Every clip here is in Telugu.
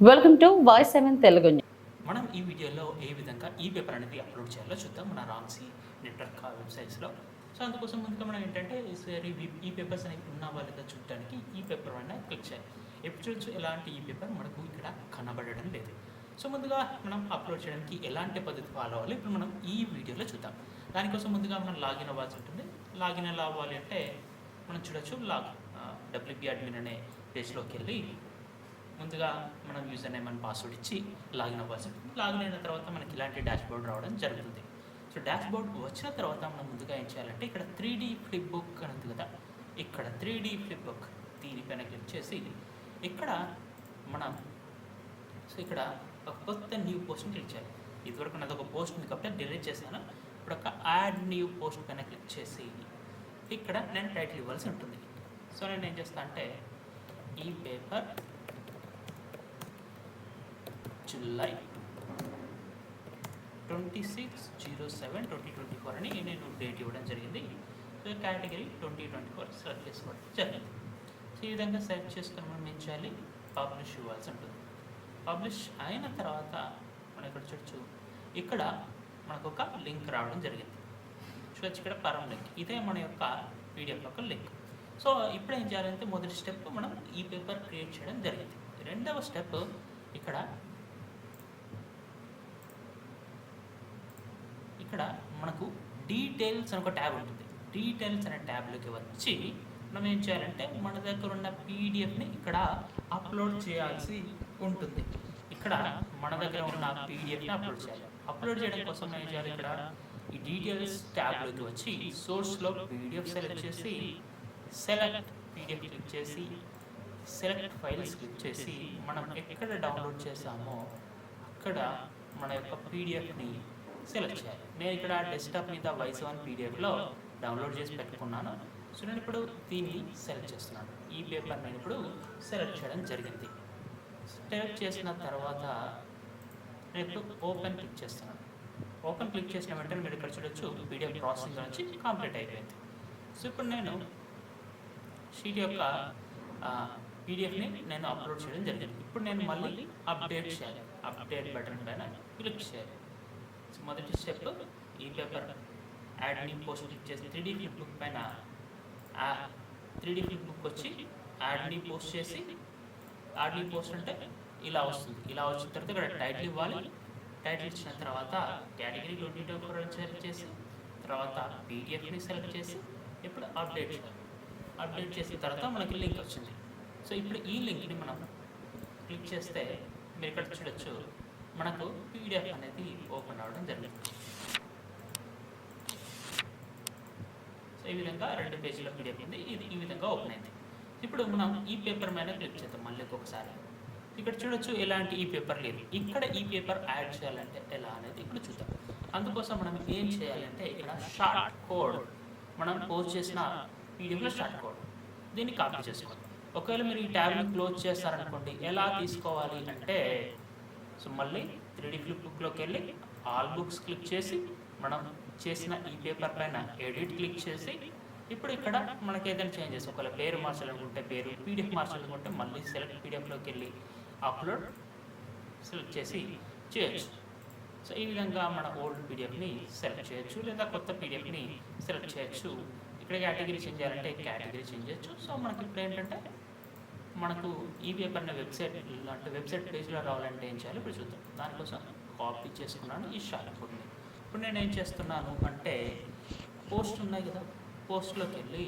Welcome to voice 7 Telugu. మనం ఈ వీడియోలో ఏ విధంగా ఈ పేపర్ అనేది అప్లోడ్ చేయాలో చూద్దాం మన రామ్సీ నెట్వర్క్ వెబ్సైట్స్లో. సో అందుకోసం ముందుగా మనం ఏంటంటే ఈ పేపర్స్ అనేవి ఉన్న వాళ్ళగా చూడడానికి ఈ పేపర్ పైన క్లిక్ చేయాలి. ఎప్పుడు చూడొచ్చు ఎలాంటి ఈ పేపర్ మనకు ఇక్కడ కనబడడం లేదు. సో ముందుగా మనం అప్లోడ్ చేయడానికి ఎలాంటి పద్ధతి ఫాలో అవ్వాలి ఇప్పుడు మనం ఈ వీడియోలో చూద్దాం. దానికోసం ముందుగా మనం లాగిన్ అవ్వాల్సి ఉంటుంది. లాగిన్ ఎలా అవ్వాలి అంటే మనం చూడొచ్చు WP అడ్మిన్ అనే పేజ్లోకి వెళ్ళి ముందుగా మనం యూజర్ నేమ్ అండ్ పాస్వర్డ్ ఇచ్చి లాగిన్ అవ్వాల్సి ఉంటుంది. లాగిన్ అయిన తర్వాత మనకి ఇలాంటి డాష్ బోర్డ్ రావడం జరుగుతుంది. సో డాష్ బోర్డ్ వచ్చిన తర్వాత మనం ముందుగా ఏం చేయాలంటే ఇక్కడ 3D ఫ్లిప్ బుక్ అని ఉంది కదా, ఇక్కడ 3D ఫ్లిప్ బుక్ దీనిపైన క్లిక్ చేసి ఇక్కడ మనం ఇక్కడ ఒక కొత్త న్యూ పోస్ట్ని క్లిక్ చేయాలి. ఇదివరకు నాది ఒక పోస్ట్ ఉంది కాబట్టి డిలీట్ చేశాను. ఇప్పుడు ఒక యాడ్ న్యూ పోస్ట్ పైన క్లిక్ చేసి ఇక్కడ నేను టైటిల్ ఇవ్వాల్సి ఉంటుంది. సో నేను ఏం చేస్తాను అంటే ఈ పేపర్ జూలై 26/07/2024 అని నేను డేట్ ఇవ్వడం జరిగింది. సో కేటగిరీ 2024 సెలెక్ట్ చేసుకోవడం జరిగింది. సో ఈ విధంగా సెలెక్ట్ చేసుకొని మనం ఏం చేయాలి, పబ్లిష్ ఇవ్వాల్సి ఉంటుంది. పబ్లిష్ అయిన తర్వాత మనం ఇక్కడ చూడొచ్చు, ఇక్కడ మనకు ఒక లింక్ రావడం జరిగింది. చూడొచ్చు ఇక్కడ పరం లింక్, ఇదే మన యొక్క పీడిఎఫ్ యొక్క లింక్. సో ఇప్పుడు ఏం చేయాలంటే మొదటి స్టెప్ మనం ఈ పేపర్ క్రియేట్ చేయడం జరిగింది. రెండవ స్టెప్ ఇక్కడ మనకు డీటెయిల్స్ అని ఒక ట్యాబ్ ఉంటుంది. డీటెయిల్స్ అనే ట్యాబ్లోకి వచ్చి మనం ఏం చేయాలంటే మన దగ్గర ఉన్న పీడిఎఫ్ని ఇక్కడ అప్లోడ్ చేయాల్సి ఉంటుంది. ఇక్కడ మన దగ్గర ఉన్న పీడిఎఫ్ని అప్లోడ్ చేయాలి. అప్లోడ్ చేయడం కోసం ఏం చేయాలి, ఇక్కడ ఈ డీటెయిల్స్ ట్యాబ్లోకి వచ్చి సోర్స్లో పీడిఎఫ్ సెలెక్ట్ చేసి సెలెక్ట్ పీడిఎఫ్ క్లిక్ చేసి సెలెక్ట్ ఫైల్స్ క్లిక్ చేసి మనం ఎక్కడ డౌన్లోడ్ చేసామో అక్కడ మన యొక్క పీడిఎఫ్ని సెలెక్ట్ చేయాలి. నేను ఇక్కడ డెస్క్టాప్ మీద వాయిస్ 1 పీడిఎఫ్లో డౌన్లోడ్ చేసి పెట్టుకున్నాను. సో నేను ఇప్పుడు దీన్ని సెలెక్ట్ చేస్తున్నాను. ఈ పేపర్ నేను ఇప్పుడు సెలెక్ట్ చేయడం జరిగింది. సెలెక్ట్ చేసిన తర్వాత నేను ఇప్పుడు ఓపెన్ క్లిక్ చేస్తున్నాను. ఓపెన్ క్లిక్ చేసిన వెంటనే మీరు ఇక్కడ చూడొచ్చు పీడిఎఫ్ ప్రాసెసింగ్ నుంచి కంప్లీట్ అయిపోయింది. సో ఇప్పుడు నేను షీట్ యొక్క పీడిఎఫ్ని నేను అప్లోడ్ చేయడం జరిగింది. ఇప్పుడు నేను మళ్ళీ అప్డేట్ చేయాలి. అప్డేట్ బటన్ పైన క్లిక్ చేయాలి. సో మొదటి స్టెప్ ఈ paper ad new post click చేసి 3D ఫ్లిప్ బుక్ పైన 3D ఫ్లిప్ బుక్ వచ్చి యాడ్ న్యూ పోస్ట్ చేసి యాడ్ న్యూ పోస్ట్ అంటే ఇలా వస్తుంది. ఇలా వచ్చిన తర్వాత ఇక్కడ టైటిల్ ఇవ్వాలి. టైటిల్ ఇచ్చిన తర్వాత కేటగిరీ 2024 సెలెక్ట్ చేసి తర్వాత పీడిఎఫ్ని సెలెక్ట్ చేసి ఇప్పుడు అప్డేట్ చేయాలి. అప్డేట్ చేసిన తర్వాత మనకి లింక్ వచ్చింది. సో ఇప్పుడు ఈ లింక్ని మనం క్లిక్ చేస్తే మీరు ఇక్కడ చూడొచ్చు మనకు పీడిఎఫ్ అనేది ఓపెన్ అవ్వడం జరుగుతుంది. సో ఈ విధంగా 2 పేజీల పీడిఎఫ్ ఉంది. ఇది ఈ విధంగా ఓపెన్ అయింది. ఇప్పుడు మనం ఈ పేపర్ మీద క్లిక్ చేద్దాం మళ్ళీ ఒకసారి. ఇక్కడ చూడొచ్చు ఎలాంటి ఈ పేపర్ లేదు. ఇక్కడ ఈ పేపర్ యాడ్ చేయాలంటే ఎలా అనేది ఇక్కడ చూద్దాం. అందుకోసం మనం ఏం చేయాలంటే ఇక్కడ షార్ట్ కోడ్ మనం పోస్ట్ చేసిన పీడిఎఫ్లో షార్ట్ కోడ్ దీన్ని కాపీ చేసుకోవాలి. ఒకవేళ మీరు ఈ ట్యాబ్ని క్లోజ్ చేస్తారనుకోండి, ఎలా తీసుకోవాలి అంటే సో మళ్ళీ 3D ఫ్లిప్ బుక్లోకి వెళ్ళి ఆల్ బుక్స్ క్లిక్ చేసి మనం చేసిన ఈ పేపర్ పైన ఎడిట్ క్లిక్ చేసి ఇప్పుడు ఇక్కడ మనకి ఏదైనా చేంజెస్ ఒకవేళ పేరు మార్చాలనుకుంటే పేరు, పీడిఎఫ్ మార్చాలనుకుంటే మళ్ళీ సెలెక్ట్ పీడిఎఫ్లోకి వెళ్ళి అప్లోడ్ సెలెక్ట్ చేసి చేయొచ్చు. సో ఈ విధంగా మన ఓల్డ్ పీడిఎఫ్ని సెలెక్ట్ చేయొచ్చు లేదా కొత్త పీడిఎఫ్ని సెలెక్ట్ చేయొచ్చు. ఇక్కడ కేటగిరీ చేంజ్ చేయాలంటే కేటగిరీ చేంజ్ చేయొచ్చు. సో మనకి ఇప్పుడు ఏంటంటే మనకు ఈ పేపర్ని వెబ్సైట్ పేజ్లో రావాలంటే ఏం చేయాలి ఇప్పుడు చూద్దాం. దానికోసం కాపీ చేసుకున్నాను ఈ షార్ట్ కోడ్ని. ఇప్పుడు నేను ఏం చేస్తున్నాను అంటే పోస్ట్ ఉన్నాయి కదా, పోస్ట్లోకి వెళ్ళి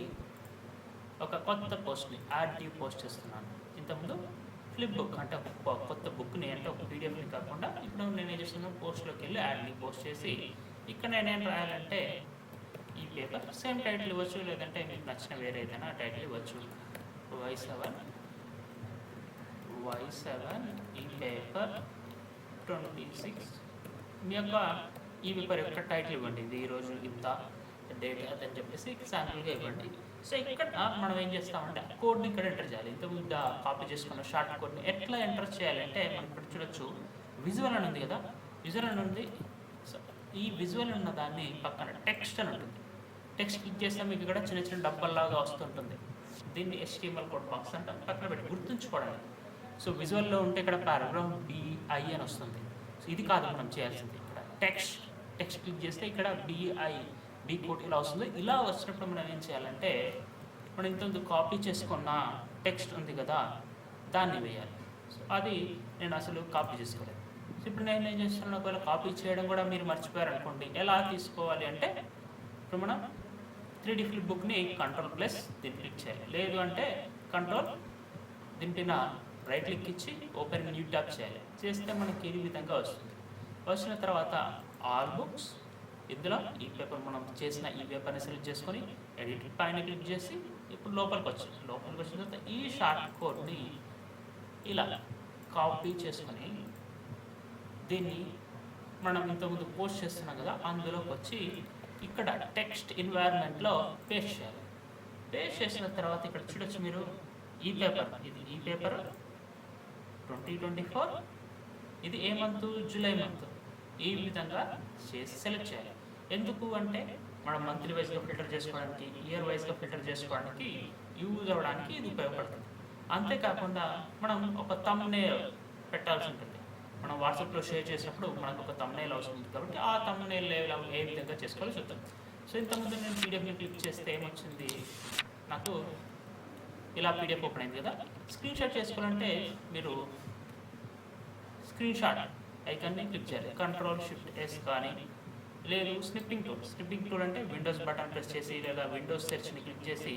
ఒక కొత్త పోస్ట్ని యాడ్ న్యూ పోస్ట్ చేస్తున్నాను. ఇంతకుముందు ఫ్లిప్ బుక్ అంటే ఒక కొత్త బుక్ని అంటే ఒక పీడిఎఫ్ని కాకుండా ఇప్పుడు నేను ఏం చేస్తున్నాను పోస్ట్లోకి వెళ్ళి యాడ్ న్యూ పోస్ట్ చేసి ఇక్కడ నేనేం రాయాలంటే ఈ పేపర్ సేమ్ టైటిల్ ఇవ్వచ్చు లేదంటే మీకు నచ్చిన వేరే ఏదైనా టైటిల్ ఇవ్వచ్చు. Y7 ఈ పేపర్ 26 మీ యొక్క ఈ పేపర్ యొక్క టైటిల్ ఇవ్వండి. ఇది ఈరోజు ఇంత డేట్ అదని చెప్పేసి శాంపుల్గా ఇవ్వండి. సో ఇక్కడ మనం ఏం చేస్తామంటే కోడ్ని ఇక్కడ ఎంటర్ చేయాలి. ఇంతకుముందు కాపీ చేసుకున్న షార్ట్ కోడ్ని ఎట్లా ఎంటర్ చేయాలంటే మనం ఇక్కడ చూడొచ్చు విజువల్ అని ఉంది కదా, విజువల్ అని ఉంది. సో ఈ విజువల్ ఉన్న దాన్ని పక్కన టెక్స్ట్ అని ఉంటుంది. టెక్స్ట్ క్లిక్ చేస్తే మీకు ఇక్కడ చిన్న చిన్న డబ్బల్లాగా వస్తుంటుంది. దీన్ని HTML కోడ్ బాక్స్ అంటే పక్కన పెట్టి గుర్తుంచుకోవడానికి. సో విజువల్లో ఉంటే ఇక్కడ పారాగ్రాఫ్ బిఐ అని వస్తుంది. సో ఇది కాదు మనం చేయాల్సింది. ఇక్కడ టెక్స్ట్ క్లిక్ చేస్తే ఇక్కడ బిఐ బి కోట్ ఇలా వస్తుంది. ఇలా వచ్చినప్పుడు మనం ఏం చేయాలంటే మనం ఇంతకుముందు కాపీ చేసుకున్న టెక్స్ట్ ఉంది కదా దాన్ని వేయాలి. సో అది నేను అసలు కాపీ చేసుకోలేదు. సో ఇప్పుడు నేను ఏం చేస్తున్నాను, ఒకవేళ కాపీ చేయడం కూడా మీరు మర్చిపోయారు అనుకోండి, ఎలా తీసుకోవాలి అంటే ఇప్పుడు మనం 3D ఫ్లిప్ బుక్ని Ctrl+ దీన్ని క్లిక్ చేయాలి. లేదు అంటే కంట్రోల్ దీనిపైన రైట్ క్లిక్ ఇచ్చి ఓపెన్ న్యూ ట్యాబ్ చేయాలి. చేస్తే మనకి ఈ విధంగా వస్తుంది. వచ్చిన తర్వాత ఆల్ బుక్స్, ఇందులో ఈ పేపర్ మనం చేసిన ఈ పేపర్ని సెలెక్ట్ చేసుకొని ఎడిట్ పైన క్లిక్ చేసి ఇప్పుడు లోపలికి వచ్చిన తర్వాత ఈ షార్ట్ కోడ్ని ఇలా కాపీ చేసుకొని దీన్ని మనం ఇంతకుముందు పోస్ట్ చేస్తున్నాం కదా అందులోకి వచ్చి ఇక్కడ టెక్స్ట్ ఎన్వైరన్మెంట్లో పేస్ట్ చేయాలి. పేస్ట్ చేసిన తర్వాత ఇక్కడ చూడొచ్చు మీరు ఈ పేపర్ 2024, ఇది ఏ మంత్, జూలై మంత్. ఈ విధంగా చేసి సెలెక్ట్ చేయాలి. ఎందుకు అంటే మనం మంత్లీ వైజ్గా ఫిల్టర్ చేసుకోవడానికి, ఇయర్ వైజ్గా ఫిల్టర్ చేసుకోవడానికి, యూజ్ అవ్వడానికి ఇది ఉపయోగపడుతుంది. అంతేకాకుండా మనం ఒక థంబ్నెయిల్ పెట్టాల్సి ఉంటుంది. మనం వాట్సాప్లో షేర్ చేసినప్పుడు మనకు ఒక థంబ్నెయిల్ అవసరం ఉంది కాబట్టి ఆ థంబ్నెయిల్ ఏ విధంగా చేసుకోవాలో చూద్దాం. సో ఇంతకుముందు నేను పీడిఎఫ్ని క్లిక్ చేస్తే ఏమొచ్చింది, నాకు ఇలా పీడిఎఫ్ ఓపెన్ అయింది కదా. స్క్రీన్ షాట్ చేసుకోవాలంటే మీరు స్క్రీన్ షాట్ ఐకాన్ని క్లిక్ చేయాలి. Ctrl+Shift+S కానీ, లేదు స్నిప్పింగ్ టూల్ అంటే విండోస్ బటన్ ప్రెస్ చేసి లేదా విండోస్ సెర్చ్ని క్లిక్ చేసి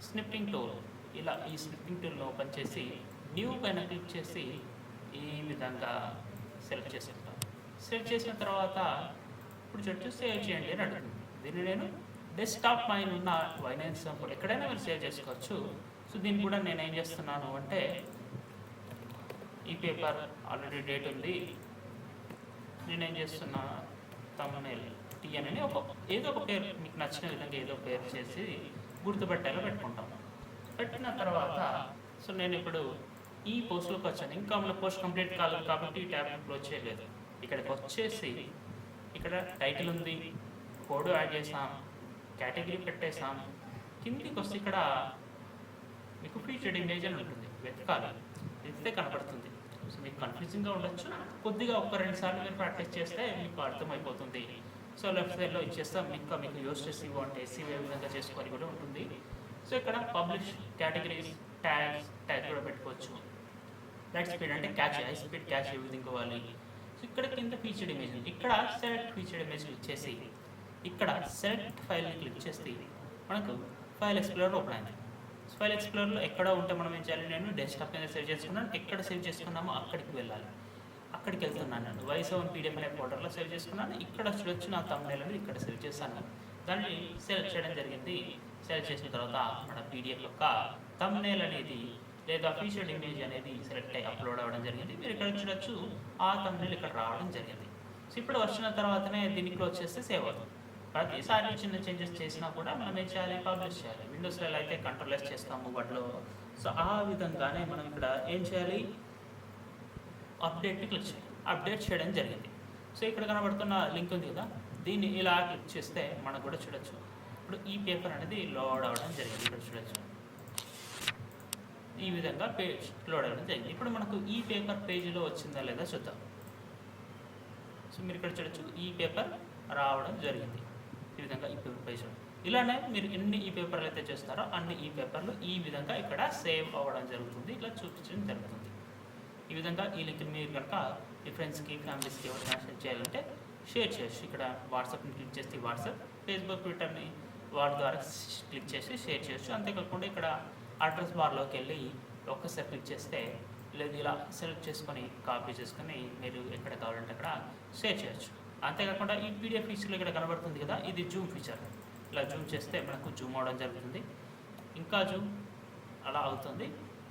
స్నిప్పింగ్ టూల్, ఇలా ఈ స్నిప్పింగ్ టూల్ని ఓపెన్ చేసి న్యూ పైన క్లిక్ చేసి ఈ విధంగా సెలెక్ట్ చేసుకుంటాను. సెలెక్ట్ చేసిన తర్వాత ఇప్పుడు చూడొచ్చు సేవ్ చేయండి అని అడుగుతుంది. దీన్ని నేను డెస్క్టాప్ పైన ఉన్న వైనెన్స్ సింపుల్ ఎక్కడైనా మీరు సేవ్ చేసుకోవచ్చు. సో దీన్ని కూడా నేను ఏం చేస్తున్నాను అంటే ఈ పేపర్ ఆల్రెడీ డేట్ ఉంది, నేనేం చేస్తున్నా థంబ్నెయిల్ టీఎన్ అని ఏదో ఒక పేరు మీకు నచ్చిన విధంగా ఏదో పేరు చేసి గుర్తుపెట్టేలా పెట్టుకుంటాం. పెట్టిన తర్వాత సో నేను ఇప్పుడు ఈ పోస్ట్లోకి వచ్చాను. ఇంకా మన పోస్ట్ కంప్లీట్ కాలేదు కాబట్టి ఈ ట్యాబ్ క్లోజ్ చేయలేదు. ఇక్కడికి వచ్చేసి ఇక్కడ టైటిల్ ఉంది, కోడ్ యాడ్ చేసాం, కేటగిరీ పెట్టేసాం. కిందికి వస్తే ఇక్కడ మీకు ఫీచర్డ్ ఇమేజ్ అని ఉంటుంది, వెతకాలి, వెతికితే కనపడుతుంది. సో మీకు కన్ఫ్యూజింగ్గా ఉండొచ్చు, కొద్దిగా 1-2 సార్లు మీరు ప్రాక్టీస్ చేస్తే మీకు అర్థమైపోతుంది. సో లెఫ్ట్ సైడ్లో ఇచ్చేస్తాం. ఇంకా మీకు యూస్ చేసి అంటే ఎస్సీవ్ ఏ విధంగా చేసుకోవాలి కూడా ఉంటుంది. సో ఇక్కడ పబ్లిష్ కేటగిరీస్ ట్యాగ్ కూడా పెట్టుకోవచ్చు. లైట్ స్పీడ్ అంటే క్యాచ్, హై స్పీడ్ క్యాచ్ ఏ విధంగా ఇవ్వాలి. సో ఇక్కడ కింద ఫీచర్డ్ ఇమేజ్ ఉంది. ఇక్కడ సెలెక్ట్ ఫీచర్డ్ ఇమేజ్ క్లిక్ చేసి ఇక్కడ సెలెక్ట్ ఫైల్ని క్లిక్ చేస్తే మనకు ఫైల్ ఎక్స్ప్లోరర్ ఓపెన్ అయింది. ఫైల్ ఎక్స్ప్లోరర్లో ఎక్కడ ఉంటే మనం ఏం చేయాలి, నేను డెస్క్టాప్ మీద సేవ్ చేసుకున్నాను. ఎక్కడ సేవ్ చేసుకున్నామో అక్కడికి వెళ్ళాలి. అక్కడికి వెళ్తున్నాను. నేను Y7 PDF అనే ఫోల్డర్లో సేవ్ చేసుకున్నాను. ఇక్కడ చూడొచ్చు నా థంబ్నెయిల్ అనేది ఇక్కడ సేవ్ చేశాను. దాన్ని సెలెక్ట్ చేయడం జరిగింది. సెలెక్ట్ చేసిన తర్వాత మన PDF యొక్క థంబ్నెయిల్ అనేది లేదా ఫీచర్డ్ ఇమేజ్ అనేది సెలెక్ట్ అయ్యి అప్లోడ్ అవ్వడం జరిగింది. మీరు ఇక్కడ చూడొచ్చు ఆ థంబ్నెయిల్ ఇక్కడ రావడం జరిగింది. సో ఇప్పుడు వచ్చిన తర్వాతనే దీన్ని క్లోజ్ చేస్తే సేవ్ అవుతుంది. ప్రతిసారి చిన్న చేంజెస్ చేసినా కూడా మనం ఏం చేయాలి, పబ్లిష్ చేయాలి. విండోస్లో అయితే Ctrl+S చేస్తాము వాటిలో. సో ఆ విధంగానే మనం ఇక్కడ ఏం చేయాలి, అప్డేట్ని క్లిక్ చేయాలి. అప్డేట్ చేయడం జరిగింది. సో ఇక్కడ కనబడుతున్న లింక్ ఉంది కదా, దీన్ని ఇలా క్లిక్ చేస్తే మనకు కూడా చూడొచ్చు. ఇప్పుడు ఈ పేపర్ అనేది లోడ్ అవ్వడం జరిగింది. ఇక్కడ చూడొచ్చు ఈ విధంగా పేజ్ లోడ్ అవ్వడం జరిగింది. ఇప్పుడు మనకు ఈ పేపర్ పేజీలో వచ్చిందా లేదా చూద్దాం. సో మీరు ఇక్కడ చూడొచ్చు ఈ పేపర్ రావడం జరిగింది. ఈ విధంగా ఈ పేపర్ పేజ్ ఇలానే మీరు ఎన్ని ఈ పేపర్లు అయితే చేస్తారో అన్ని ఈ పేపర్లు ఈ విధంగా ఇక్కడ సేవ్ అవ్వడం జరుగుతుంది. ఇట్లా చూపించడం జరుగుతుంది. ఈ విధంగా ఈ లింక్ మీరు కనుక మీ ఫ్రెండ్స్కి, ఫ్యామిలీస్కి ఎవరికైనా షేర్ చేయాలంటే షేర్ చేయొచ్చు. ఇక్కడ వాట్సాప్ని క్లిక్ చేస్తే వాట్సాప్, ఫేస్బుక్, ట్విట్టర్ని వాటి ద్వారా క్లిక్ చేసి షేర్ చేయొచ్చు. అంతేకాకుండా ఇక్కడ అడ్రస్ బార్లోకి వెళ్ళి ఒక్కసారి క్లిక్ చేస్తే లేదు ఇలా సెలెక్ట్ చేసుకొని కాపీ చేసుకొని మీరు ఎక్కడ కావాలంటే అక్కడ షేర్ చేయొచ్చు. అంతేకాకుండా ఈ పీడిఎఫ్ ఫీచర్లో ఇక్కడ కనబడుతుంది కదా, ఇది జూమ్ ఫీచర్. ఇలా జూమ్ చేస్తే మనకు జూమ్ అవడం జరుగుతుంది, ఇంకా జూమ్ అలా అవుతుంది.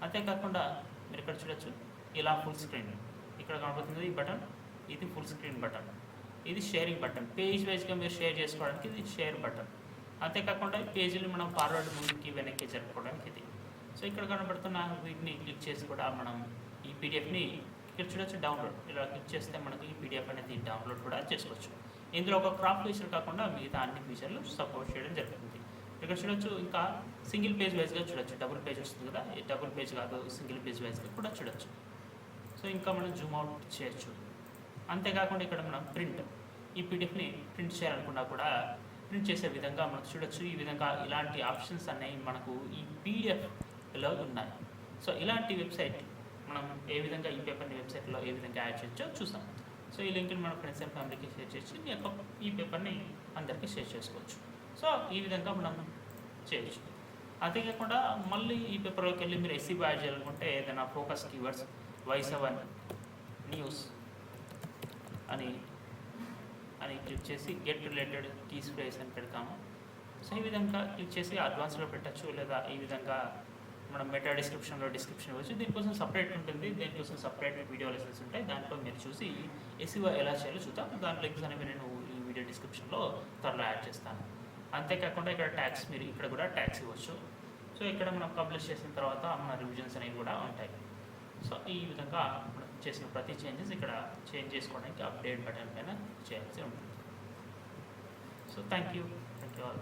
అంతేకాకుండా మీరు ఇక్కడ చూడొచ్చు ఇలా ఫుల్ స్క్రీన్ ఇక్కడ కనబడుతుంది ఈ బటన్, ఇది ఫుల్ స్క్రీన్ బటన్, ఇది షేరింగ్ బటన్. పేజ్ వైజ్గా మీరు షేర్ చేసుకోవడానికి ఇది షేర్ బటన్. అంతేకాకుండా ఈ పేజీని మనం ఫార్వర్డ్ ముందుకి వెనక్కి జరుపుకోవడానికి ఇది. సో ఇక్కడ కనబడుతున్న వీటిని క్లిక్ చేసి కూడా మనం ఈ పీడిఎఫ్ని ఇక్కడ చూడొచ్చు డౌన్లోడ్. ఇలా క్లిక్ చేస్తే మనకి ఈ పీడిఎఫ్ అనేది డౌన్లోడ్ కూడా చేసుకోవచ్చు. ఇందులో ఒక క్రాప్ ఫీచర్ కాకుండా మిగతా అన్ని ఫీచర్లు సపోర్ట్ చేయడం జరుగుతుంది. ఇక్కడ చూడొచ్చు ఇంకా సింగిల్ పేజ్ వైజ్గా చూడొచ్చు. డబుల్ పేజ్ వస్తుంది కదా, ఈ డబుల్ పేజ్ కాదు సింగిల్ పేజ్ వైజ్గా కూడా చూడొచ్చు. ఇంకా మనం జూమ్ అవుట్ చేయొచ్చు. అంతేకాకుండా ఇక్కడ మనం ఈ పీడిఎఫ్ని ప్రింట్ చేయాలనుకున్నా కూడా ప్రింట్ చేసే విధంగా మనం చూడొచ్చు. ఈ విధంగా ఇలాంటి ఆప్షన్స్ అనేవి మనకు ఈ పీడిఎఫ్లో ఉన్నాయి. సో ఇలాంటి వెబ్సైట్ మనం ఏ విధంగా ఈ పేపర్ని వెబ్సైట్లో ఏ విధంగా యాడ్ చేయొచ్చో చూసాం. సో ఈ లింక్ని మన ఫ్రెండ్స్ అండ్ ఫ్యామిలీకి షేర్ చేసి మీ యొక్క ఈ పేపర్ని అందరికీ షేర్ చేసుకోవచ్చు. సో ఈ విధంగా మనం చేయొచ్చు. అంతేకాకుండా మళ్ళీ ఈ పేపర్లోకి వెళ్ళి మీరు ఎస్సీబీ యాడ్ చేయాలనుకుంటే ఏదైనా ఫోకస్ కీవర్డ్స్ Y7 న్యూస్ అని క్లిక్ చేసి గెట్ రిలేటెడ్ కీస్ ప్లేస్ అని పెడతాము. సో ఈ విధంగా క్లిక్ చేసి అడ్వాన్స్లో పెట్టచ్చు, లేదా ఈ విధంగా మనం మెటా డిస్క్రిప్షన్లో డిస్క్రిప్షన్ ఇవ్వచ్చు. దీనికోసం సపరేట్ ఉంటుంది, దీనికోసం సపరేట్ వీడియో లెసన్స్ ఉంటాయి. దాంట్లో మీరు చూసి ఎస్సీఓ ఎలా చేయాలో చూద్దాం. దాని లింక్స్ అనేవి నేను ఈ వీడియో డిస్క్రిప్షన్లో త్వరలో యాడ్ చేస్తాను. అంతేకాకుండా ఇక్కడ ట్యాగ్స్ మీరు ఇక్కడ కూడా ట్యాగ్స్ ఇవ్వచ్చు. సో ఇక్కడ మనం పబ్లిష్ చేసిన తర్వాత మన రివిజన్స్ అనేవి కూడా ఉంటాయి. సో ఈ విధంగా మనం చేసిన ప్రతి చేంజెస్ ఇక్కడ చేంజ్ చేసుకోవడానికి అప్డేట్ బటన్ పైన చేయాల్సి ఉంటుంది. So thank you all.